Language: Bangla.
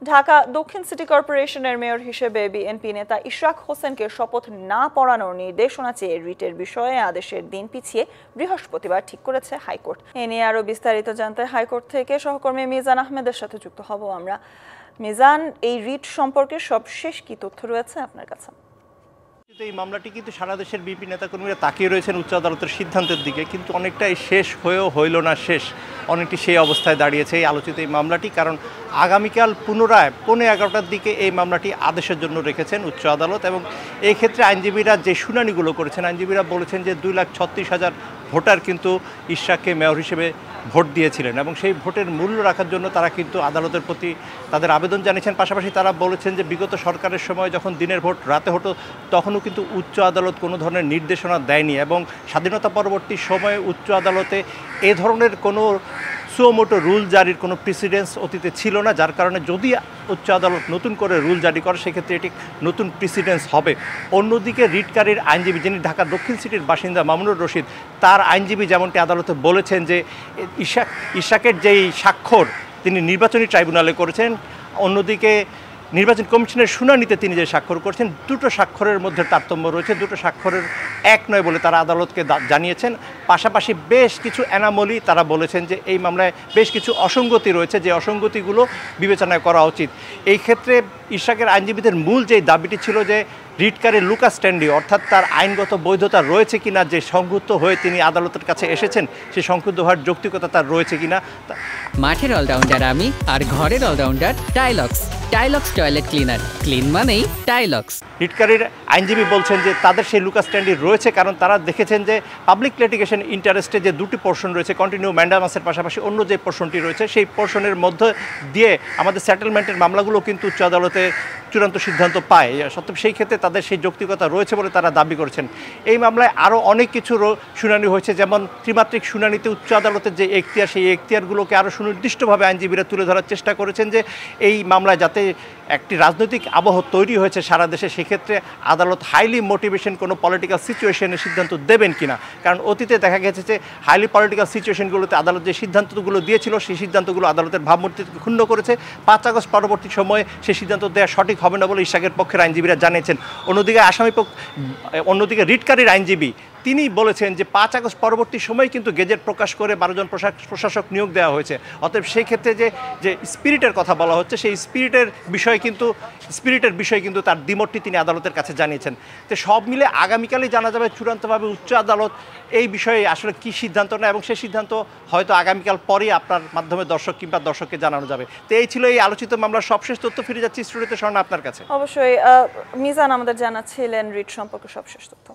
ঢাকা দক্ষিণ সিটি কর্পোরেশনের মেয়র হিসেবে বিএনপি নেতা ইশরাক হোসেনকে শপথ না পড়ানোর নির্দেশনা চেয়ে রিটের বিষয়ে আদেশের দিন পিছিয়ে বৃহস্পতিবার ঠিক করেছে হাইকোর্ট। এ নিয়ে আরো বিস্তারিত জানতে হাইকোর্ট থেকে সহকর্মী মিজান আহমেদের সাথে যুক্ত হব আমরা। মিজান, এই রিট সম্পর্কে সবশেষ কি তথ্য রয়েছে আপনার কাছে? এই মামলাটি কিন্তু সারা দেশের বিএনপি নেতাকর্মীরা তাকিয়ে রয়েছেন উচ্চ আদালতের সিদ্ধান্তের দিকে, কিন্তু অনেকটাই শেষ হয়েও হইল না শেষ, অনেকটি সেই অবস্থায় দাঁড়িয়েছে এই আলোচিত এই মামলাটি। কারণ আগামীকাল পুনরায় 11:15টার দিকে এই মামলাটি আদেশের জন্য রেখেছেন উচ্চ আদালত। এবং এই ক্ষেত্রে আইনজীবীরা যে শুনানিগুলো করেছেন, আইনজীবীরা বলেছেন যে 2,36,000 ভোটার কিন্তু ইশরাককে মেয়র হিসেবে ভোট দিয়েছিলেন এবং সেই ভোটের মূল্য রাখার জন্য তারা কিন্তু আদালতের প্রতি তাদের আবেদন জানিয়েছেন। পাশাপাশি তারা বলেছেন যে বিগত সরকারের সময় যখন দিনের ভোট রাতে হতো তখনও কিন্তু উচ্চ আদালত কোনো ধরনের নির্দেশনা দেয়নি এবং স্বাধীনতা পরবর্তী সময়ে উচ্চ আদালতে এ ধরনের কোনো সুমোটো রুল জারির কোনো প্রেসিডেন্স অতীতে ছিল না, যার কারণে যদি উচ্চ আদালত নতুন করে রুল জারি করে সেক্ষেত্রে এটি নতুন প্রেসিডেন্স হবে। অন্যদিকে রিটকারীর আইনজীবী, যিনি ঢাকা দক্ষিণ সিটির বাসিন্দা মামুনুর রশিদ, তার আইনজীবী যেমনটি আদালতে বলেছেন যে ইশরাকের যেই স্বাক্ষর তিনি নির্বাচনী ট্রাইব্যুনালে করেছেন, অন্যদিকে নির্বাচন কমিশনের শুনানিতে তিনি যে স্বাক্ষর করেছেন, দুটো স্বাক্ষরের মধ্যে তারতম্য রয়েছে, দুটো স্বাক্ষরের এক নয় বলে তারা আদালতকে জানিয়েছেন। পাশাপাশি বেশ কিছু অ্যানামলি তারা বলেছেন যে এই মামলায় বেশ কিছু অসঙ্গতি রয়েছে, যে অসঙ্গতিগুলো বিবেচনা করা উচিত। এই ক্ষেত্রে ইশরাকের আইনজীবীদের মূল যে দাবিটি ছিল যে রিটকারী লুকাস স্ট্যান্ডি, অর্থাৎ তার আইনগত বৈধতা রয়েছে কিনা, যে সংক্ষুব্ধ হয়ে তিনি আদালতের কাছে এসেছেন সেই সংক্ষুব্ধ হওয়ার যৌক্তিকতা তার রয়েছে কিনা। মাঠের অলরাউন্ডার আমি, আর ঘরের allrounder Tylox. Tylox toilet cleaner, clean মানেই টাইলক্স। রিটকারীর আইনজীবী বলছেন যে তাদের সেই লুকাস স্ট্যান্ডি রয়েছে কারণ তারা দেখেছেন যে পাবলিক লিটিগেশন ইন্টারেস্টে যে দুটি পোর্শন রয়েছে, কন্টিনিউ ম্যান্ডামাসের পাশাপাশি অন্য যে পোর্শনটি রয়েছে, সেই পোর্শনের মধ্যে দিয়ে আমাদের সেটেলমেন্টের মামলাগুলো কিন্তু উচ্চ আদালতে চূড়ান্ত সিদ্ধান্ত পায়। সত্যি সেই ক্ষেত্রে তাদের সেই যৌক্তিকতা রয়েছে বলে তারা দাবি করেছেন। এই মামলায় আরও অনেক কিছু শুনানি হয়েছে, যেমন ত্রিমাত্রিক শুনানিতে উচ্চ আদালতের যে এখতিয়ার, সেই এখতিয়ারগুলোকে আরও সুনির্দিষ্টভাবে আইনজীবীরা তুলে ধরার চেষ্টা করেছেন যে এই মামলায় যাতে একটি রাজনৈতিক আবহ তৈরি হয়েছে সারা দেশে, সেক্ষেত্রে আদালত হাইলি মোটিভেশন কোনো পলিটিক্যাল সিচুয়েশনের সিদ্ধান্ত দেবেন কিনা। কারণ অতীতে দেখা গেছে যে হাইলি পলিটিক্যাল সিচুয়েশনগুলোতে আদালত যে সিদ্ধান্তগুলো দিয়েছিল সেই সিদ্ধান্তগুলো আদালতের ভাবমূর্তিকে ক্ষুণ্ণ করেছে। 5 আগস্ট পরবর্তী সময়ে সেই সিদ্ধান্ত দেওয়া সঠিক হবে না বলে ইশরাকের পক্ষের আইনজীবীরা জানিয়েছেন। অন্যদিকে রিটকারীর আইনজীবী তিনি বলেছেন যে 5 আগস্ট পরবর্তী সময় কিন্তু গেজেট প্রকাশ করে 12 জন প্রশাসক নিয়োগ দেওয়া হয়েছে। অতএব সেই ক্ষেত্রে যে স্পিরিটের কথা বলা হচ্ছে, সেই স্পিরিটের বিষয়ে কিন্তু তার দ্বিমতটি তিনি আদালতের কাছে জানিয়েছেন। তো সব মিলে আগামীকালই জানা যাবে চূড়ান্তভাবে উচ্চ আদালত এই বিষয়ে আসলে কি সিদ্ধান্ত নেয় এবং সেই সিদ্ধান্ত হয়তো আগামীকাল পরেই আপনার মাধ্যমে দর্শককে জানানো যাবে। তো এই ছিল এই আলোচিত মামলার সবশেষ তথ্য। ফিরে যাচ্ছি স্টুডিওতে স্বর্ণা আপনার কাছে। অবশ্যই মিজান আমাদের জানাচ্ছিলেন রিট সম্পর্কে সবশেষ তথ্য।